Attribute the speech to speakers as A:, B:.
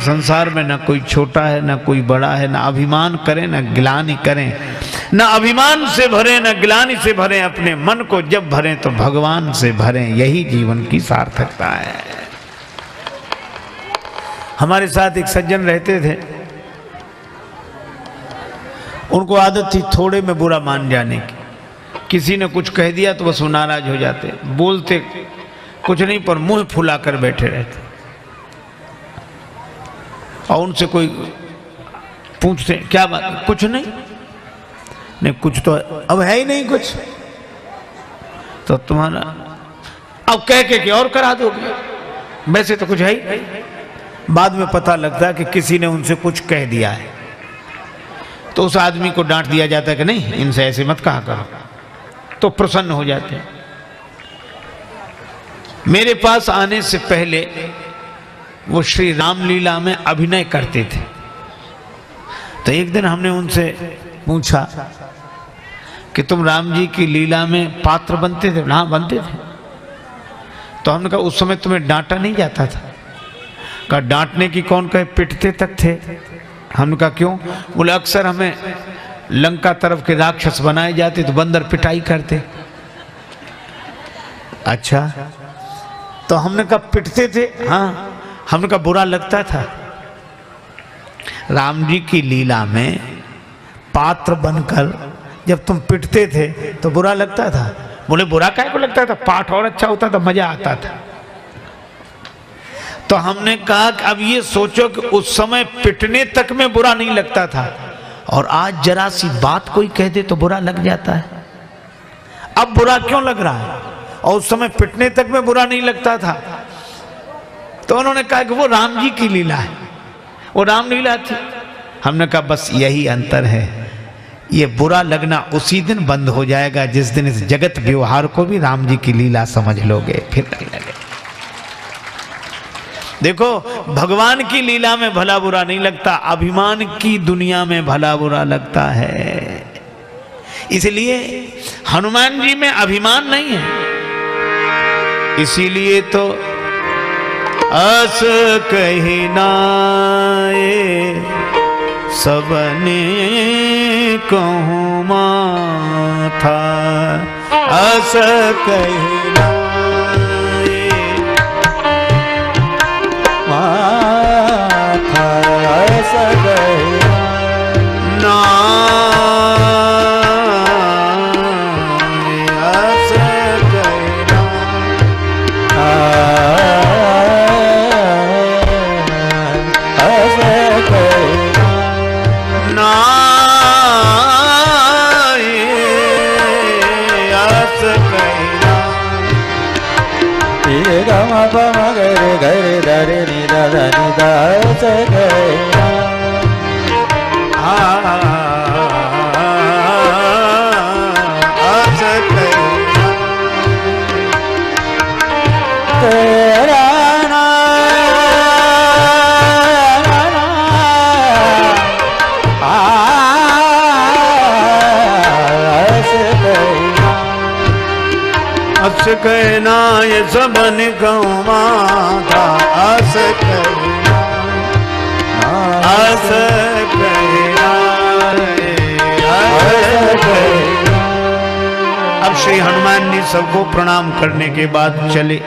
A: संसार में ना कोई छोटा है ना कोई बड़ा है, ना अभिमान करें ना गिलानी करें, ना अभिमान से भरें ना गिलानी से भरें, अपने मन को जब भरें तो भगवान से भरें, यही जीवन की सार्थकता है। हमारे साथ एक सज्जन रहते थे, उनको आदत थी थोड़े में बुरा मान जाने की। किसी ने कुछ कह दिया तो बस वो नाराज हो जाते, बोलते कुछ नहीं पर मुंह फुला कर बैठे रहते। और उनसे कोई पूछते क्या बात, कुछ नहीं, नहीं कुछ तो अब है ही नहीं कुछ, तो तुम्हारा अब कह के और करा दोगे, वैसे तो कुछ है ही। बाद में पता लगता है कि किसी ने उनसे कुछ कह दिया है, तो उस आदमी को डांट दिया जाता है कि नहीं इनसे ऐसे मत कहा करो, तो प्रसन्न हो जाते हैं। मेरे पास आने से पहले वो श्री रामलीला में अभिनय करते थे, तो एक दिन हमने उनसे पूछा कि तुम राम जी की लीला में पात्र बनते थे? हाँ बनते थे। तो हमने कहा उस समय तुम्हें डांटा नहीं जाता था? कहा डांटने की कौन कहे, पिटते तक थे। हमने कहा क्यों? बोले अक्सर हमें लंका तरफ के राक्षस बनाए जाते तो बंदर पिटाई करते। अच्छा, तो हमने कहा पिटते थे? हाँ। हमने कहा बुरा लगता था? राम जी की लीला में पात्र बनकर जब तुम पिटते थे तो बुरा लगता था? बोले बुरा काहे को लगता था, पाठ और अच्छा होता था, मजा आता था। तो हमने कहा कि अब ये सोचो कि उस समय पिटने तक में बुरा नहीं लगता था, और आज जरा सी बात कोई कह दे तो बुरा लग जाता है। अब बुरा क्यों लग रहा है, और उस समय पिटने तक में बुरा नहीं लगता था? तो उन्होंने कहा कि वो राम जी की लीला है, वो रामलीला थी। हमने कहा बस यही अंतर है, ये बुरा लगना उसी दिन बंद हो जाएगा जिस दिन इस जगत व्यवहार को भी राम जी की लीला समझ लोगे, फिर नहीं लगे। देखो भगवान की लीला में भला बुरा नहीं लगता, अभिमान की दुनिया में भला बुरा लगता है। इसलिए हनुमान जी में अभिमान नहीं है, इसीलिए तो अस कही नाए सबने कहूँ माथा, अस कही नाए माथा, अस कही नाए, अस कही गरे दरे नि दा नि दा से गया तेरा अस कहना ये सबन कहूँ माथा, अस कहना, अस कहना, अस कहना। अब श्री हनुमान जी सबको प्रणाम करने के बाद चले।